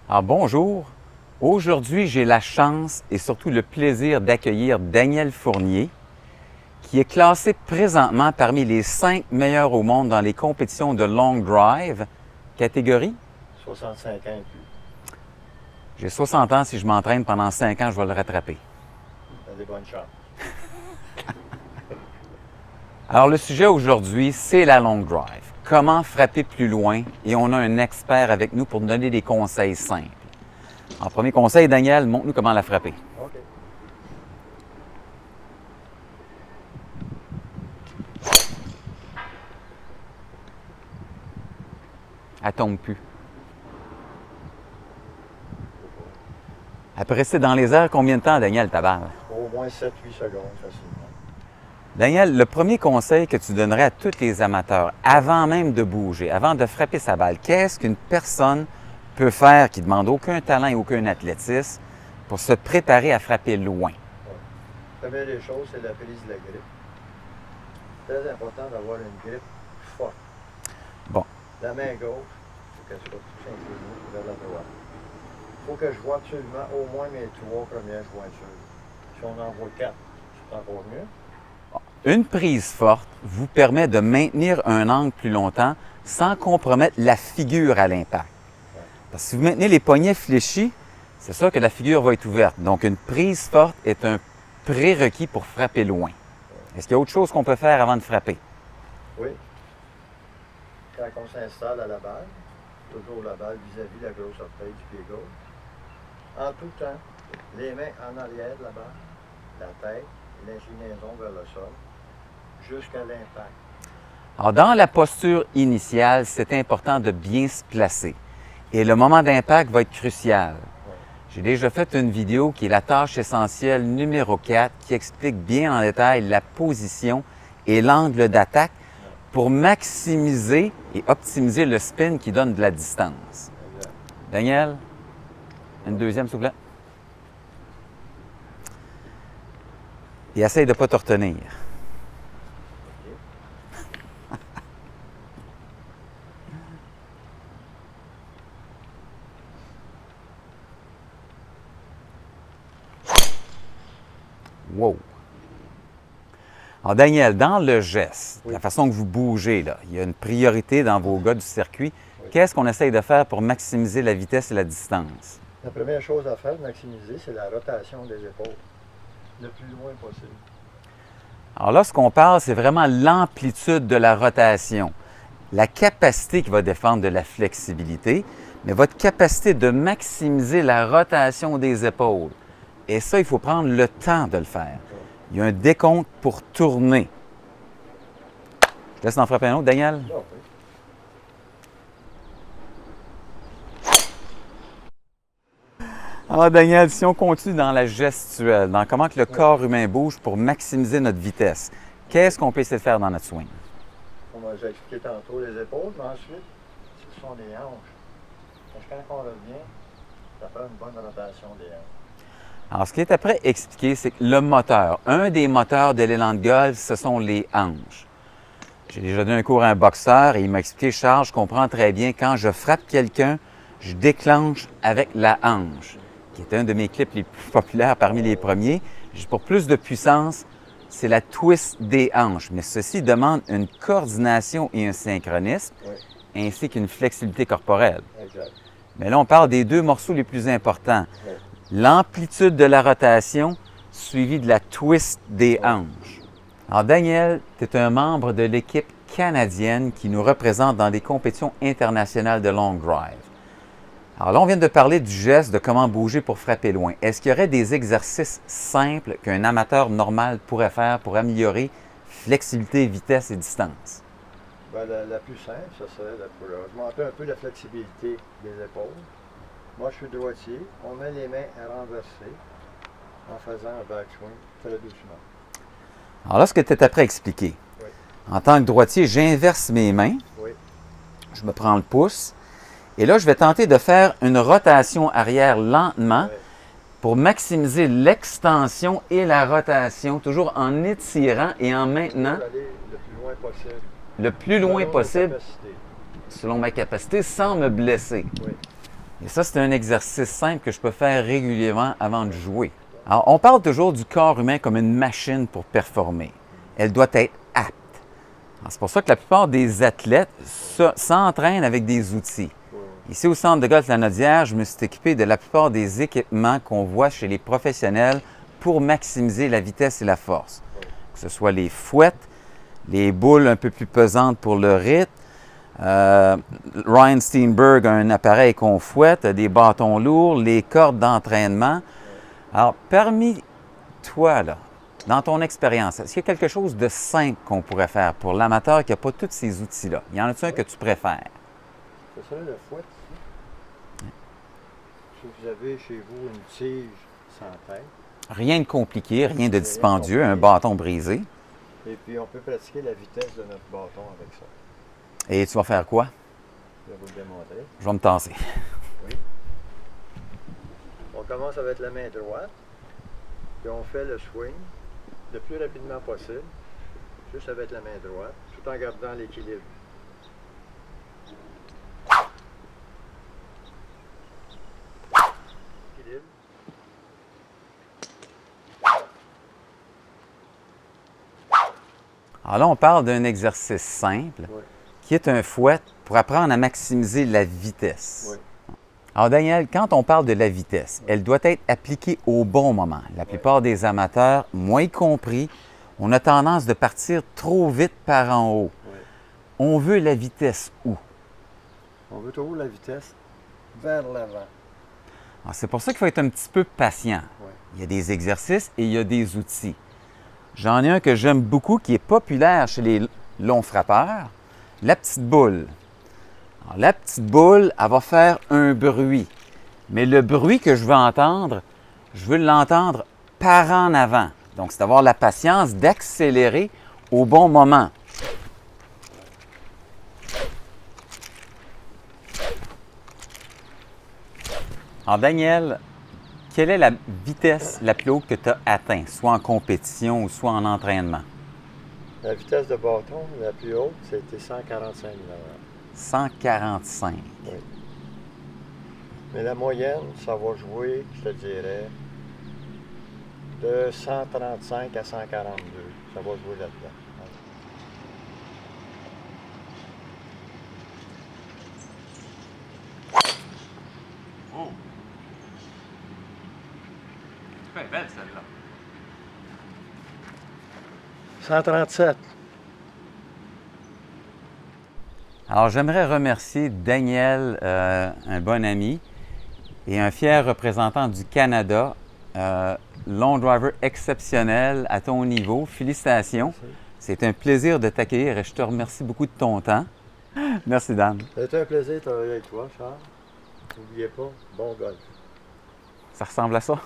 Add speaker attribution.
Speaker 1: Alors bonjour, aujourd'hui j'ai la chance et surtout le plaisir d'accueillir Daniel Fournier, qui est classé présentement parmi les 5 meilleurs au monde dans les compétitions de long drive, catégorie.
Speaker 2: 65 ans et plus.
Speaker 1: J'ai 60 ans, si je m'entraîne pendant 5 ans, je vais le rattraper.
Speaker 2: T'as des bonnes chances.
Speaker 1: Alors le sujet aujourd'hui, c'est la long drive. Comment frapper plus loin? Et on a un expert avec nous pour nous donner des conseils simples. En premier conseil, Daniel, montre-nous comment la frapper.
Speaker 2: OK.
Speaker 1: Elle tombe plus. Après, c'est dans les airs, combien de temps, Daniel, ta balle?
Speaker 2: Au moins 7-8 secondes facilement.
Speaker 1: Daniel, le premier conseil que tu donnerais à tous les amateurs, avant même de bouger, avant de frapper sa balle, qu'est-ce qu'une personne peut faire qui ne demande aucun talent et aucun athlétisme pour se préparer à frapper loin?
Speaker 2: La première des choses, c'est la prise de la grippe. Très important d'avoir une grippe forte.
Speaker 1: Bon.
Speaker 2: La main gauche, il faut qu'elle soit tout inclinée vers la droite. Il faut que je vois absolument au moins mes 3 premières jointures. Si on en voit 4, c'est encore mieux.
Speaker 1: Une prise forte vous permet de maintenir un angle plus longtemps sans compromettre la figure à l'impact. Parce que si vous maintenez les poignets fléchis, c'est sûr que la figure va être ouverte. Donc, une prise forte est un prérequis pour frapper loin. Est-ce qu'il y a autre chose qu'on peut faire avant de frapper?
Speaker 2: Oui. Quand on s'installe à la balle, toujours la balle vis-à-vis la grosse orteil du pied gauche. En tout temps, les mains en arrière de la balle, la tête, l'inclinaison vers le sol, jusqu'à l'impact.
Speaker 1: Alors, dans la posture initiale, c'est important de bien se placer. Et le moment d'impact va être crucial. J'ai déjà fait une vidéo qui est la tâche essentielle numéro 4 qui explique bien en détail la position et l'angle d'attaque pour maximiser et optimiser le spin qui donne de la distance.
Speaker 2: Exact.
Speaker 1: Daniel, une deuxième, s'il vous plaît. Et essaye de ne pas te retenir. Wow! Alors, Daniel, dans le geste,
Speaker 2: Oui.
Speaker 1: la façon que vous bougez, là, il y a une priorité dans vos gars du circuit. Qu'est-ce qu'on essaye de faire pour maximiser la vitesse et la distance?
Speaker 2: La première chose à faire, maximiser, c'est la rotation des épaules. Le plus loin possible.
Speaker 1: Alors là, ce qu'on parle, c'est vraiment l'amplitude de la rotation. La capacité qui va défendre de la flexibilité, mais votre capacité de maximiser la rotation des épaules. Et ça, il faut prendre le temps de le faire. Il y a un décompte pour tourner. Je te laisse en frapper un autre, Daniel.
Speaker 2: Là, oui.
Speaker 1: Alors, Daniel, si on continue dans la gestuelle, dans comment que le corps humain bouge pour maximiser notre vitesse, qu'est-ce qu'on peut essayer de faire dans notre swing?
Speaker 2: Comme j'ai expliqué tantôt, les épaules, mais ensuite, ce sont les hanches. Parce que quand on revient, ça fait une bonne rotation des hanches.
Speaker 1: Alors, ce qui est après expliqué, c'est que le moteur, un des moteurs de l'élan de golf, ce sont les hanches. J'ai déjà donné un cours à un boxeur et il m'a expliqué, Charles, je comprends très bien, quand je frappe quelqu'un, je déclenche avec la hanche, qui est un de mes clips les plus populaires parmi les premiers. Pour plus de puissance, c'est la twist des hanches. Mais ceci demande une coordination et un synchronisme, ainsi qu'une flexibilité corporelle.
Speaker 2: Exact.
Speaker 1: Mais là, on parle des 2 morceaux les plus importants.
Speaker 2: Oui.
Speaker 1: L'amplitude de la rotation suivie de la twist des hanches. Alors, Daniel, tu es un membre de l'équipe canadienne qui nous représente dans des compétitions internationales de long drive. Alors là, on vient de parler du geste, de comment bouger pour frapper loin. Est-ce qu'il y aurait des exercices simples qu'un amateur normal pourrait faire pour améliorer flexibilité, vitesse et distance?
Speaker 2: Ben, la plus simple, ça serait pour augmenter un peu la flexibilité des épaules. Moi, je suis droitier. On met les mains renversées en faisant un backswing très doucement.
Speaker 1: Alors là, ce que tu es après expliqué.
Speaker 2: Oui.
Speaker 1: En tant que droitier, j'inverse mes mains.
Speaker 2: Oui.
Speaker 1: Je me prends le pouce. Et là, je vais tenter de faire une rotation arrière lentement
Speaker 2: Oui.
Speaker 1: pour maximiser l'extension et la rotation, toujours en étirant et en maintenant
Speaker 2: Aller le plus loin possible.
Speaker 1: le plus loin
Speaker 2: Selon nos
Speaker 1: possible,
Speaker 2: capacités.
Speaker 1: selon ma capacité, sans me blesser.
Speaker 2: Oui.
Speaker 1: Et ça, c'est un exercice simple que je peux faire régulièrement avant de jouer. Alors, on parle toujours du corps humain comme une machine pour performer. Elle doit être apte. C'est pour ça que la plupart des athlètes s'entraînent avec des outils. Ici, au centre de golf La Nodière, je me suis équipé de la plupart des équipements qu'on voit chez les professionnels pour maximiser la vitesse et la force. Que ce soit les fouettes, les boules un peu plus pesantes pour le rythme. Ryan Steenberg a un appareil qu'on fouette, des bâtons lourds, les cordes d'entraînement. Alors, parmi toi, là, dans ton expérience, est-ce qu'il y a quelque chose de simple qu'on pourrait faire pour l'amateur qui n'a pas tous ces outils-là? Y en a-t-il un que tu préfères?
Speaker 2: C'est ça, le fouet, ici. Si vous avez chez vous une tige sans tête.
Speaker 1: Rien de compliqué, rien de dispendieux, un bâton brisé.
Speaker 2: Et puis, on peut pratiquer la vitesse de notre bâton avec ça.
Speaker 1: Et tu vas faire quoi?
Speaker 2: Je vais vous le démontrer.
Speaker 1: Je vais me tasser.
Speaker 2: Oui. On commence avec la main droite, puis on fait le swing le plus rapidement possible, juste avec la main droite, tout en gardant l'équilibre. Équilibre.
Speaker 1: Alors là, on parle d'un exercice simple
Speaker 2: Oui.
Speaker 1: qui est un fouet pour apprendre à maximiser la vitesse.
Speaker 2: Oui.
Speaker 1: Alors Daniel, quand on parle de la vitesse, elle doit être appliquée au bon moment. La plupart des amateurs, moi y compris, on a tendance de partir trop vite par en haut.
Speaker 2: Oui.
Speaker 1: On veut la vitesse où?
Speaker 2: On veut toujours la vitesse vers l'avant.
Speaker 1: Alors, c'est pour ça qu'il faut être un petit peu patient.
Speaker 2: Oui.
Speaker 1: Il y a des exercices et il y a des outils. J'en ai un que j'aime beaucoup qui est populaire chez les longs frappeurs, la petite boule. Alors, la petite boule, elle va faire un bruit. Mais le bruit que je veux entendre, je veux l'entendre par en avant. Donc, c'est d'avoir la patience d'accélérer au bon moment. Alors, Daniel, quelle est la vitesse la plus haute que tu as atteinte, soit en compétition ou soit en entraînement?
Speaker 2: La vitesse de bâton la plus haute, c'était 145 000 à l'heure.
Speaker 1: 145.
Speaker 2: Oui. Mais la moyenne, ça va jouer, je te dirais, de 135 à 142. Ça va jouer là-dedans.
Speaker 1: Oh! C'est belle celle-là.
Speaker 2: 137.
Speaker 1: Alors, j'aimerais remercier Daniel, un bon ami et un fier représentant du Canada, long driver exceptionnel à ton niveau. Félicitations.
Speaker 2: Merci.
Speaker 1: C'est un plaisir de t'accueillir et je te remercie beaucoup de ton temps. Merci, Dan.
Speaker 2: C'était un plaisir de travailler avec toi, Charles. N'oubliez pas, bon golf.
Speaker 1: Ça ressemble à ça?